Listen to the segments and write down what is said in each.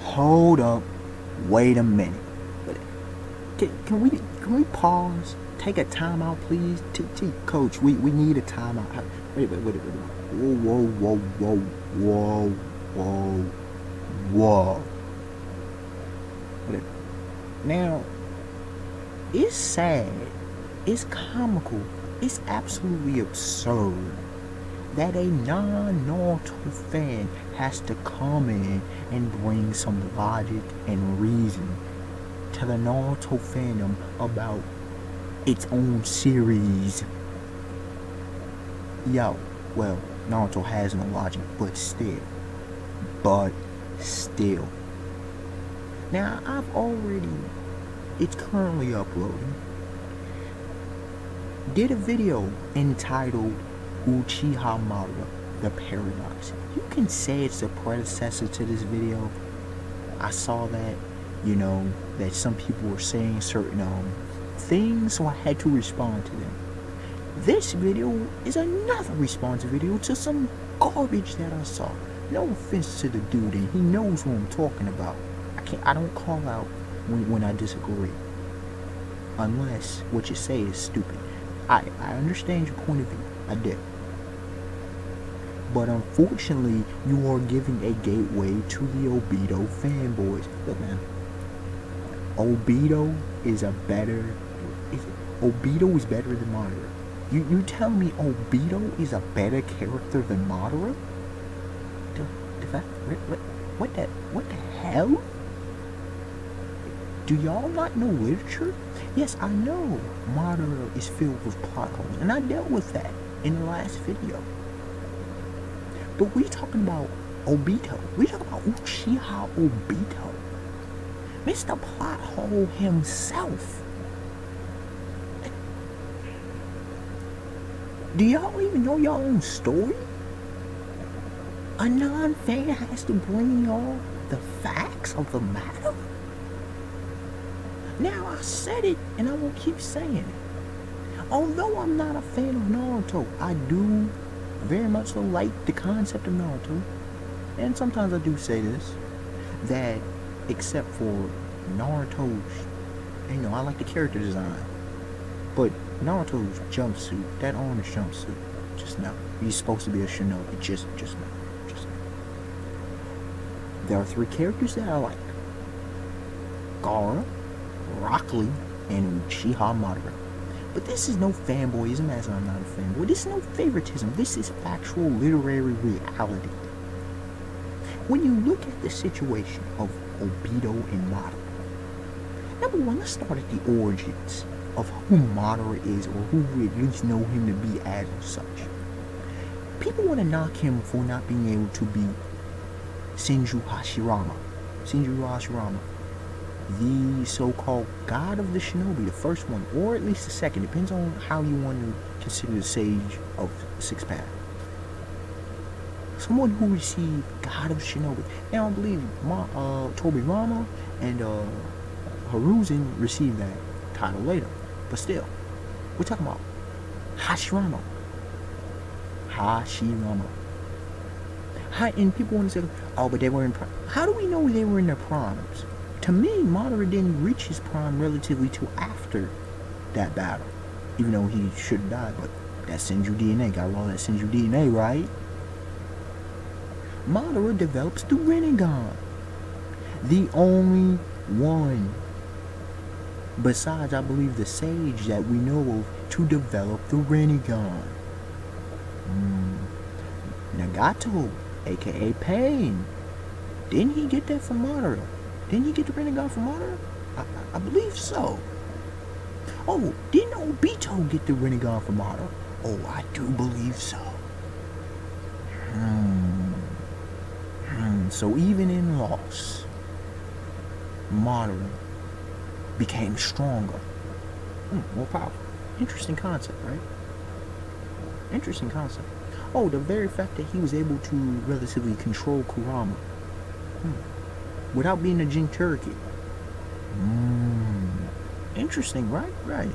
Hold up. Wait a minute. Can we pause? Take a timeout, please. Coach, we need a timeout. Wait. Whoa. Now, it's sad, it's comical, it's absolutely absurd that a non-Naruto fan has to come in and bring some logic and reason to the Naruto fandom about its own series. Yo, well, Naruto has no logic, but still. Now, it's currently uploading, did a video entitled Uchiha Madara, The Paradox. You can say it's a predecessor to this video. I saw that, that some people were saying certain things, so I had to respond to them. This video is another response video to some garbage that I saw. No offense to the dude, and he knows what I'm talking about. I don't call out when I disagree, unless what you say is stupid. I understand your point of view, I did. But unfortunately, you are giving a gateway to the Obito fanboys. Look, man, Obito is better than Madara. You tell me Obito is a better character than Madara? What the hell? Do y'all not know literature? Yes, I know Madara is filled with plot holes, and I dealt with that in the last video. But we talking about Obito. We talking about Uchiha Obito. Mr. Plot Hole himself. Do y'all even know your own story? A non-fan has to bring y'all the facts of the matter? Now, I said it, and I will keep saying it. Although I'm not a fan of Naruto, I do very much so like the concept of Naruto. And sometimes I do say this, that except for Naruto's, I like the character design. But Naruto's jumpsuit, that orange jumpsuit, just no. He's supposed to be a shinobi, just no. There are 3 characters that I like: Gaara, Rock Lee, and Uchiha Madara. But this is no fanboyism, as I'm not a fanboy. This is no favoritism. This is factual literary reality. When you look at the situation of Obito and Madara, number one, let's start at the origins of who Madara is, or who we at least know him to be as such. People want to knock him for not being able to be Senju Hashirama, the so-called god of the shinobi, the first one, or at least the second, depends on how you want to consider the sage of Six Path. Someone who received god of shinobi. Now, I believe Tobirama and Hiruzen received that title later, but still, we're talking about Hashirama. And people want to say, oh, but they were in prime. How do we know they were in their primes? To me, Madara didn't reach his prime relatively till after that battle. Even though he should have died, but that Senju DNA, got all that Senju DNA, right? Madara develops the Rinnegan. The only one, besides, I believe, the sage that we know of to develop the Rinnegan. Nagato, aka Pain. Didn't he get that from Madara? Didn't he get the Rinnegan from Madara? I believe so. Oh, didn't Obito get the Rinnegan from Madara? Oh, I do believe so. So even in loss, Madara became stronger. More powerful. Interesting concept, right? Interesting concept. Oh, the very fact that he was able to relatively control Kurama without being a Jinchuriki. Interesting, right? Right.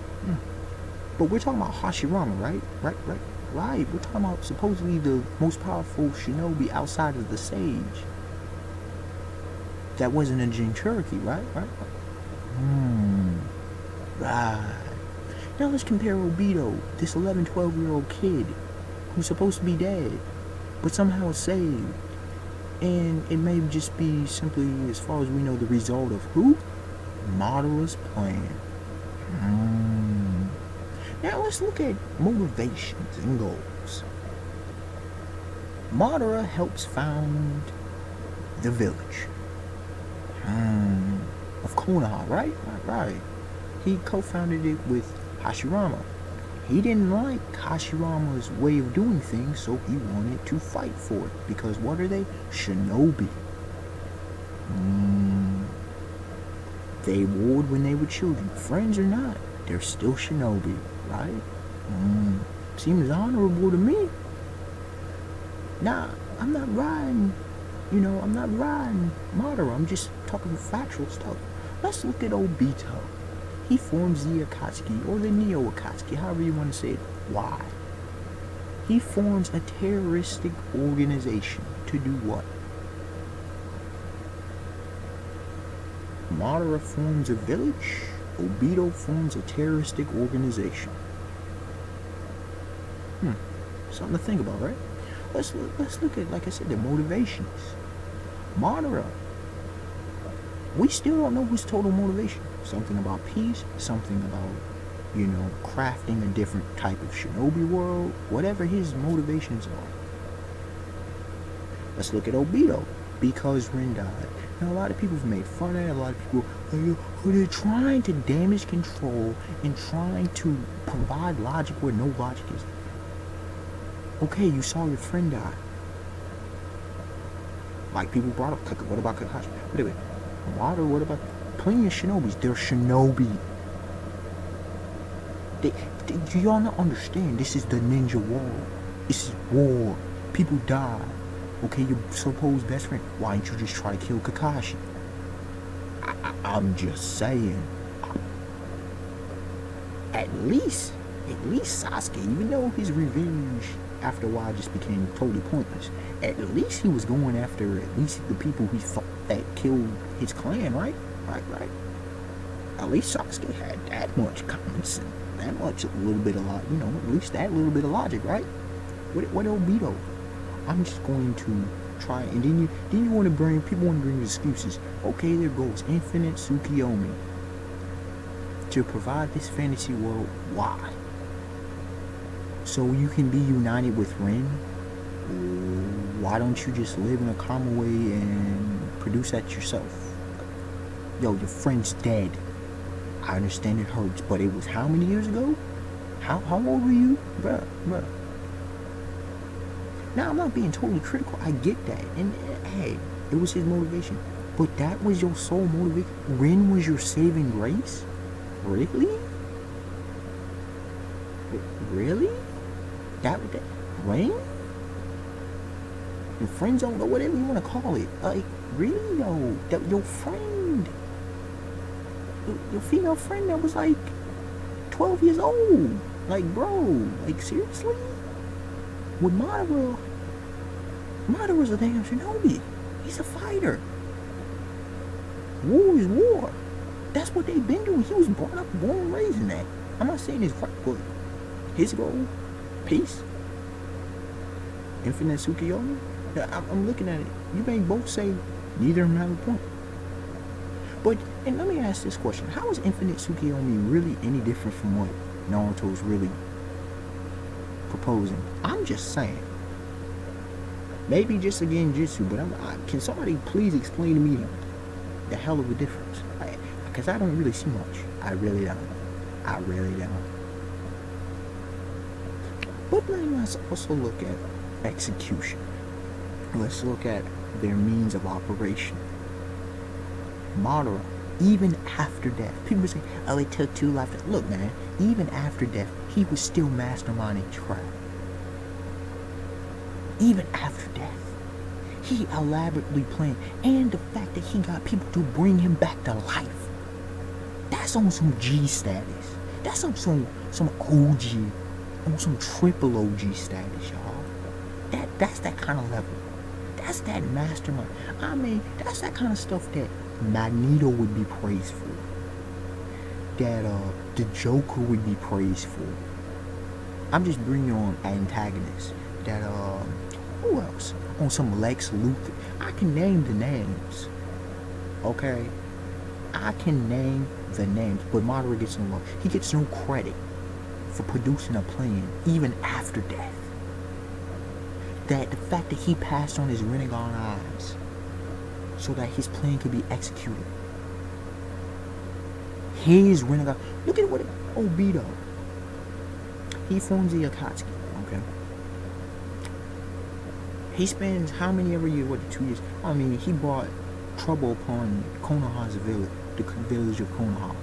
But we're talking about Hashirama, right? Right. We're talking about supposedly the most powerful shinobi outside of the sage. That wasn't a Jinchuriki, right? Right? Right. Now let's compare Obito, this 11, 12-year-old kid who's supposed to be dead, but somehow saved. And it may just be simply, as far as we know, the result of who? Madara's plan. Now let's look at motivations and goals. Madara helps found the village of Konoha, right? Right. He co-founded it with Hashirama. He didn't like Hashirama's way of doing things, so he wanted to fight for it. Because what are they? Shinobi. They warred when they were children. Friends or not, they're still shinobi, right? Seems honorable to me. Nah, I'm not riding, I'm not riding Madara. I'm just talking factual stuff. Let's look at Obito. He forms the Akatsuki, or the Neo Akatsuki, however you want to say it. Why? He forms a terroristic organization to do what? Madara forms a village. Obito forms a terroristic organization. Something to think about, right? Let's look at, like I said, the motivations. Madara, we still don't know his total motivation. Something about peace, something about, crafting a different type of shinobi world, whatever his motivations are. Let's look at Obito, because Rin died. Now, a lot of people have made fun of it. A lot of people, they're trying to damage control and trying to provide logic where no logic is. Okay, you saw your friend die. Like people brought up, what about Kakashi? Wait, Madara, what about plenty of shinobis? They're shinobi. Do y'all not understand? This is the ninja war. This is war. People die. Okay, your supposed best friend. Why didn't you just try to kill Kakashi? I'm just saying. At least Sasuke, even though his revenge after a while just became totally pointless, at least he was going after at least the people he thought that killed his clan, right? Right. At least Sasuke had that much common sense, that much, a little bit of logic, at least that little bit of logic, right? What Obito? I'm just going to try, and then you want to bring, people want to bring excuses. Okay, there goes Infinite Tsukiyomi to provide this fantasy world. Why? So you can be united with Rin? Why don't you just live in a calmer way and produce that yourself? Yo, your friend's dead. I understand it hurts, but it was how many years ago? How old were you? Bruh. Now, I'm not being totally critical. I get that. And, hey, it was his motivation. But that was your sole motivation? Rin was your saving grace? Really? Really? That Rin? Your friend zone, or whatever you want to call it. Like, really though? That your friend, your female friend that was like 12 years old. Like, bro, like, seriously? With Madara's a damn shinobi. He's a fighter. War is war. That's what they've been doing. He was brought up, born and raised in that. I'm not saying it's right, but his goal, peace, Infinite Tsukiyomi. I'm looking at it. You may both say neither of them have a point. But, and let me ask this question. How is Infinite Tsukiyomi really any different from what Naruto's really proposing? I'm just saying. Maybe just again Jutsu, but can somebody please explain to me the hell of a difference? Because I don't really see much. I really don't. But then let's also look at execution. Let's look at their means of operation. Madara, even after death, people say, oh, it took 2 lives. Look, man, even after death, he was still masterminding crap. Even after death, he elaborately planned, and the fact that he got people to bring him back to life. That's on some G status. That's on some OG, on some triple OG status, y'all. That's that kind of level. That's that mastermind. I mean, that's that kind of stuff that Magneto would be praised for. That the Joker would be praised for. I'm just bringing on antagonists. That who else? On some Lex Luthor. I can name the names. Okay? I can name the names, but Madara gets no love. He gets no credit for producing a plan even after death. That the fact that he passed on his Rinnegan eyes so that his plan could be executed. His Rinnegan. Look at what Obito. He forms the Akatsuki. Okay. He spends how many every year? 2 years? I mean, he brought trouble upon Konoha's village, the village of Konoha.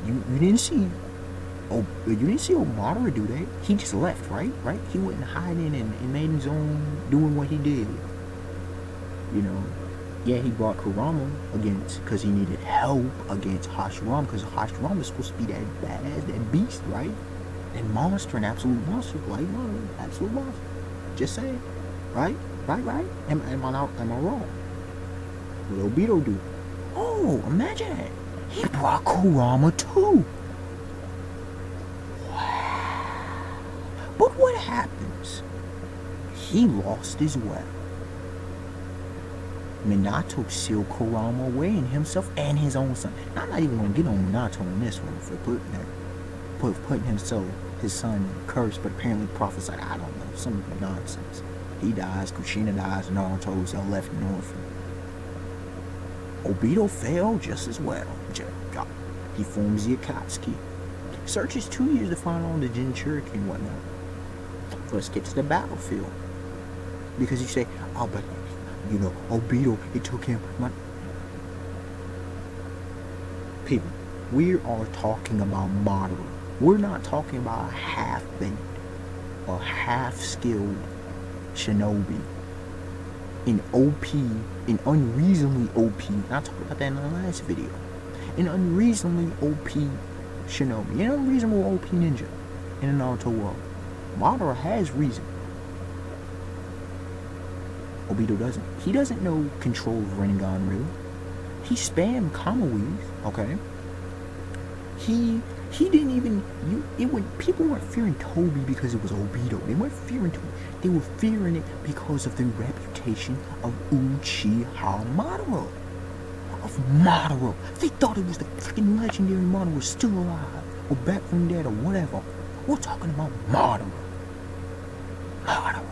You didn't see. Oh, you didn't see Madara do that. He just left, right? He went hiding and made his own, doing what he did. You know, yeah, he brought Kurama against, because he needed help against Hashirama, because Hashirama is supposed to be that badass, that beast, right? That monster, an absolute monster, like Madara, absolute monster. Just saying, right? Am I wrong? What Obito do? Oh, imagine that. He brought Kurama too. But what happens? He lost as well. Minato sealed Kurama away in himself and his own son. Now, I'm not even going to get on Minato on this one for putting himself, his son, cursed, but apparently prophesied, I don't know, some nonsense. He dies, Kushina dies, Naruto's left an orphan. Obito failed just as well. He forms the Akatsuki. Searches 2 years to find all the Jinchuriki and whatnot. Let's get to the battlefield. Because you say, oh, but, you know, Obito, it took him. People, we are talking about Madara. We're not talking about a half-baked or half-skilled shinobi. In OP, in unreasonably OP, I talked about that in the last video. An unreasonably OP shinobi, an unreasonable OP ninja in the Naruto world. Madara has reason. Obito doesn't. He doesn't know control of Rinnegan really. He spammed Kamaweave, okay? He didn't even people weren't fearing Toby because it was Obito. They weren't fearing Toby. They were fearing it because of the reputation of Uchiha Madara. Of Madara. They thought it was the freaking legendary Madara was still alive. Or back from dead or whatever. We're talking about Madara. Madara.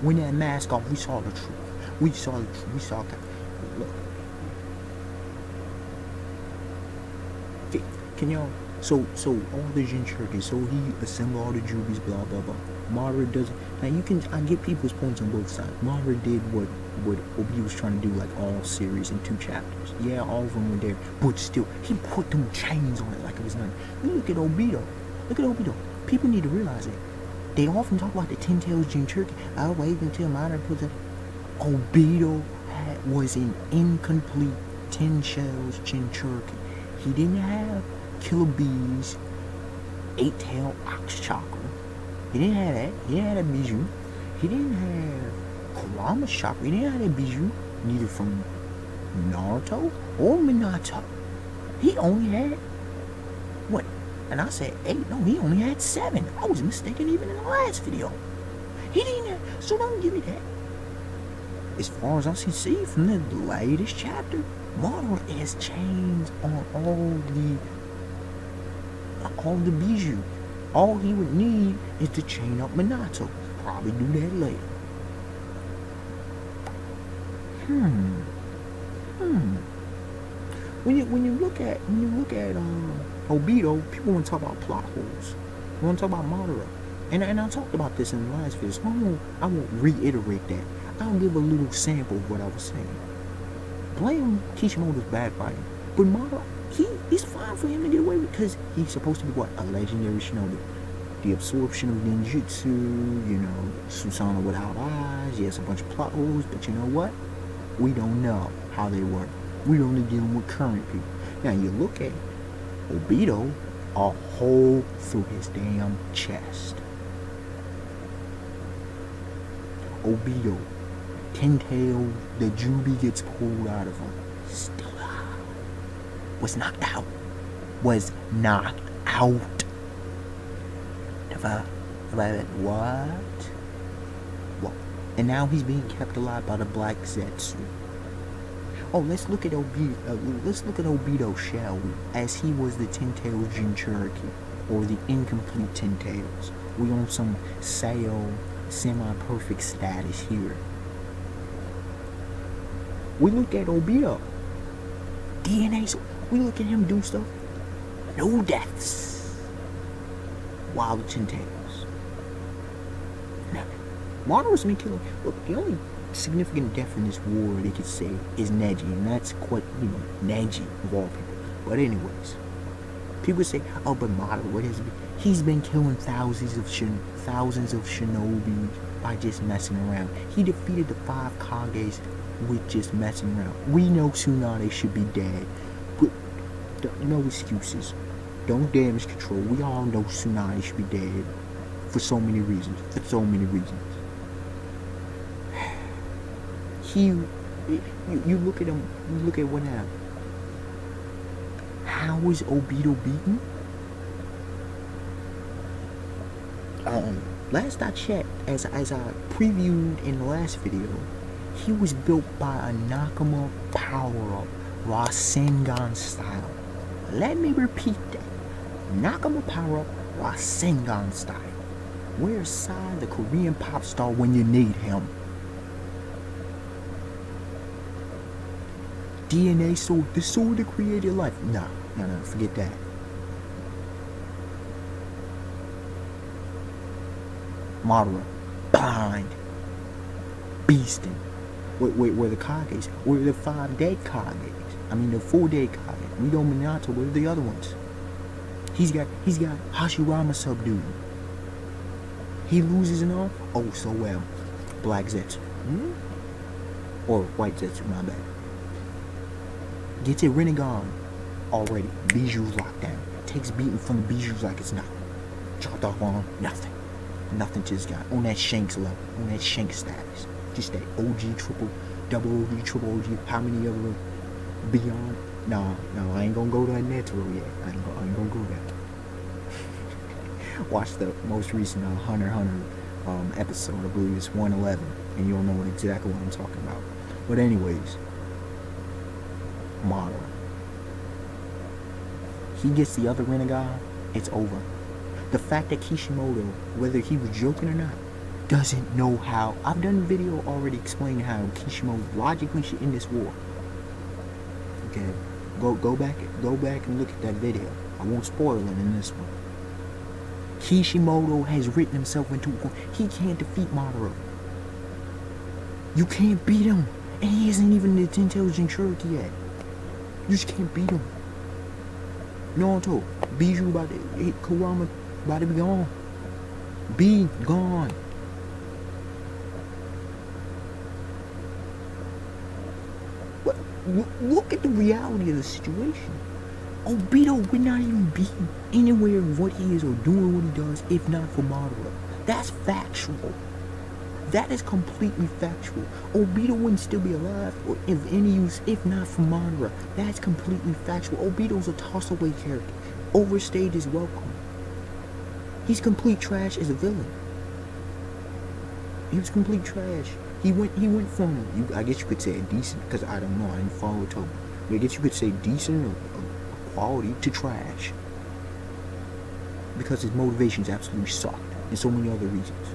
When that mask off, we saw the truth. We saw that. Look. Can y'all, so all the Jinchuriki, so he assembled all the Jubies, blah blah blah. Madara doesn't. Now I get people's points on both sides. Madara did what Obito was trying to do, like all series in 2 chapters. Yeah, all of them were there, but still, he put them chains on it like it was nothing. Look at Obito. People need to realize it. They often talk about the 10 tails Jinchuriki. I'll wait until Madara puts it. Obito was an incomplete 10 shells Jinchuriki. He didn't have Killer Bee's 8-tail ox chakra. He didn't have that. He didn't have that bijou. He didn't have Kurama's chakra. He didn't have that bijou. Neither from Naruto or Minato. He only had what? And I said 8. No, he only had 7. I was mistaken even in the last video. He didn't have. So don't give me that. As far as I can see from the latest chapter, Madara has chains on all the bijou. All he would need is to chain up Minato. Probably do that later. When you look at Obito, people want to talk about plot holes. They want to talk about Madara, and I talked about this in the last video. So I won't reiterate that. I'll give a little sample of what I was saying. Blame Kishimoto's bad fighting, but Madara, he's fine for him to get away with, because he's supposed to be what? A legendary shinobi. The absorption of ninjutsu, you know, Susanoo without eyes. Yes, a bunch of plot holes, but you know what? We don't know how they work. We're only dealing with current people. Now you look at Obito, a hole through his damn chest. Obito, 10 tails, the Jubi gets pulled out of him. Still alive. Was knocked out. Was knocked out. What? What? And now he's being kept alive by the Black Zetsu. Oh, let's look at Obito, shall we? As he was the 10 tails Jinchuriki, or the incomplete 10 tails. We on some Sao semi-perfect status here. We look at Obito. DNA, so we look at him do stuff. No deaths. Wow, the 10 tails. Now, Madara's been killing. Look, the only significant death in this war they could say is Neji, and that's quite, Neji of all people. But anyways, people say, oh, but Madara, what has he been? He's been killing thousands of shinobi by just messing around. He defeated the 5 Kages with just messing around. We know Tsunade should be dead, but no excuses. Don't damage control. We all know Tsunade should be dead for so many reasons. You look at him, you look at what happened. How was Obito beaten? Last I checked, as I previewed in the last video, he was built by a Nakama power-up, Rasengan style. Let me repeat that. Nakama power-up, Rasengan style. Where's Sai, the Korean pop star, when you need him? DNA sword, the sword that created life. No, forget that. Madara, blind, beasting. Where the Kages? Where the 5 dead Kages? I mean the 4 dead Kages. We don't Minato. Where are the other ones? He's got Hashirama subdued. He loses an arm. Oh, so well. Black Zetsu. Or White Zetsu, my bad. Gets it Rinnegan already. Biju's locked down. Takes beating from the Biju's like it's nothing. Chopped off arm, nothing. Nothing to this guy. On that Shanks level. On that Shanks status. Just that OG, triple, double OG, triple OG. How many of them beyond? No, I ain't gonna go to that Netero yet. I ain't gonna go there. Watch the most recent Hunter x Hunter episode. I believe it's 111. And you'll know exactly what I'm talking about. But anyways. Madara. He gets the other Rinnegan, it's over. The fact that Kishimoto, whether he was joking or not, doesn't know how. I've done a video already explaining how Kishimoto logically should end this war. Okay, go back and look at that video. I won't spoil it in this one. Kishimoto has written himself into a corner. He can't defeat Madara. You can't beat him, and he isn't even the 10 tails Jinchuriki yet. You just can't beat him. Naruto, Biju about to hit Kurama, about to be gone. Be gone. What? Look at the reality of the situation. Obito would not even be anywhere what he is or doing what he does if not for Madara. That's factual. That is completely factual. Obito wouldn't still be alive or of any use if not for Madara. That's completely factual. Obito's a toss-away character. Overstayed his welcome. He's complete trash as a villain. He was complete trash. He went from, I guess you could say a decent, because I don't know, I didn't follow Toby. But I guess you could say decent or quality to trash. Because his motivations absolutely sucked. And so many other reasons.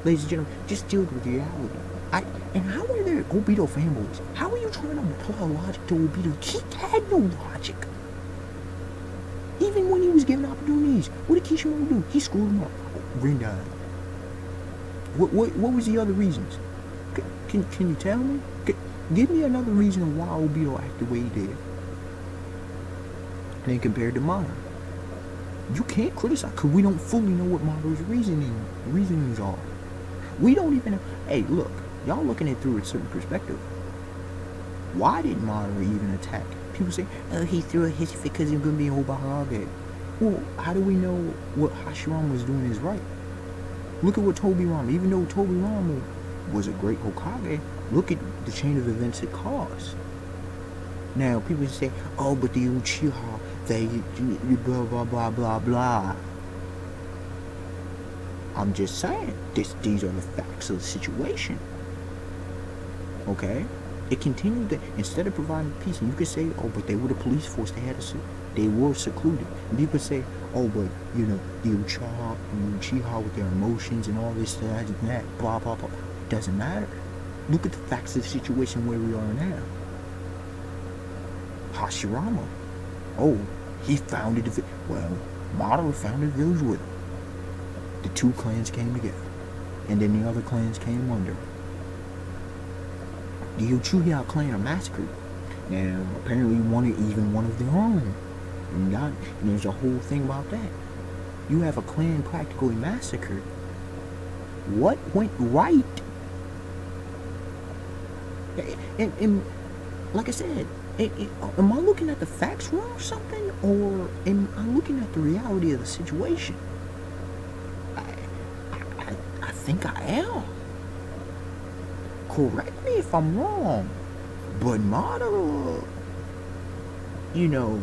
Ladies and gentlemen, just deal with reality. And how are there Obito fanboys? How are you trying to apply logic to Obito? He had no logic. Even when he was given opportunities, what did Kishimoto do? He screwed him up. Rin died. What was the other reasons? Can you tell me? Give me another reason why Obito acted the way he did. And then compared to Madara. You can't criticize, because we don't fully know what Madara's reasonings are. We don't even know. Hey, look, y'all looking at it through a certain perspective. Why did Madara even attack? People say, oh, he threw a hit because he was going to be a Hokage. Well, how do we know what Hashirama was doing is right? Look at what Tobirama, even though Tobirama was a great Hokage, look at the chain of events it caused. Now, people say, oh, but the Uchiha, they blah, blah, blah, blah, blah. I'm just saying, these are the facts of the situation. Okay? It continued that instead of providing peace, and you could say, oh, but they were the police force, they were secluded. And people say, oh, but, you know, the Uchiha with their emotions and all this, that, and that, blah, blah, blah. It doesn't matter. Look at the facts of the situation where we are now. Hashirama. Oh, he founded the village. Well, Madara founded the village with him. The two clans came together. And then the other clans came under. The Uchiha clan are massacred. Now, apparently even one of their own. And there's a whole thing about that. You have a clan practically massacred. What went right? And like I said, am I looking at the facts wrong or something? Or am I looking at the reality of the situation? I think I am. Correct me if I'm wrong. But Madara, you know,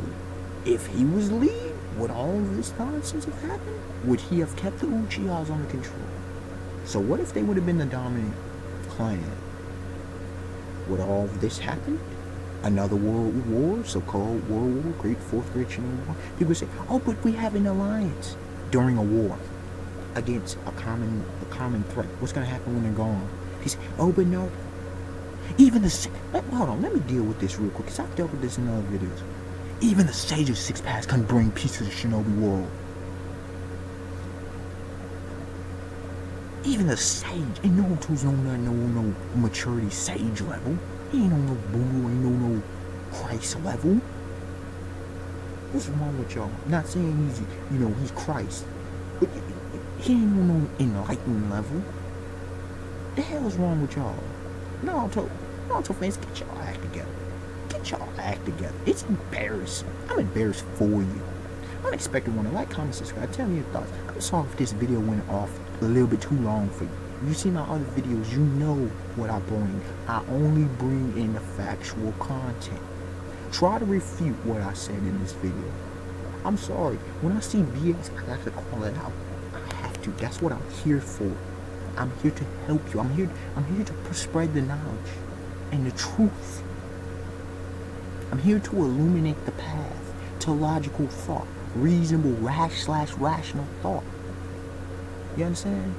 if he was lead, would all of this nonsense have happened? Would he have kept the Uchihas under control? So what if they would have been the dominant clan? Would all of this happen? Another world war, so-called world war, Great Fourth Great Shinran War. People say, oh, but we have an alliance during a war against a common threat. What's going to happen when they're gone? He said, oh, but no. Even the... Hold on, let me deal with this real quick, because I've dealt with this in other videos. Even the Sage of Six Paths couldn't bring peace to the shinobi world. Even the Sage, and Naruto's on no maturity Sage level. He ain't on no Buddha, ain't no Christ level. What's wrong with y'all? Not saying he's Christ. But he ain't on no enlightened level. The hell's wrong with y'all? Naruto fans, get y'all act together. Get y'all act together. It's embarrassing. I'm embarrassed for you. I'm expecting one to like, comment, subscribe, tell me your thoughts. I'm sorry if this video went off a little bit too long for you. You see my other videos, you know what I bring. I only bring in the factual content. Try to refute what I said in this video. I'm sorry. When I see BS, I have to call it out. I have to. That's what I'm here for. I'm here to help you. I'm here to spread the knowledge and the truth. I'm here to illuminate the path to logical thought, reasonable, rational thought. You understand?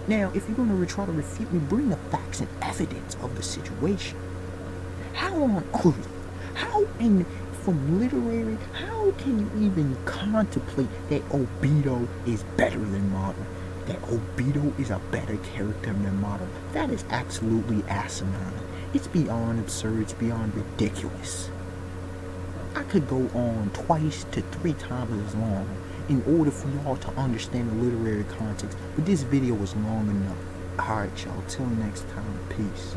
Now, if you're going to try to refute me, bring the facts and evidence of the situation. How on earth? From literary, how can you even contemplate that Obito is better than Madara? That Obito is a better character than Madara? That is absolutely asinine. It's beyond absurd. It's beyond ridiculous. I could go on 2 to 3 times as long in order for y'all to understand the literary context, but this video was long enough. Alright, y'all. Till next time. Peace.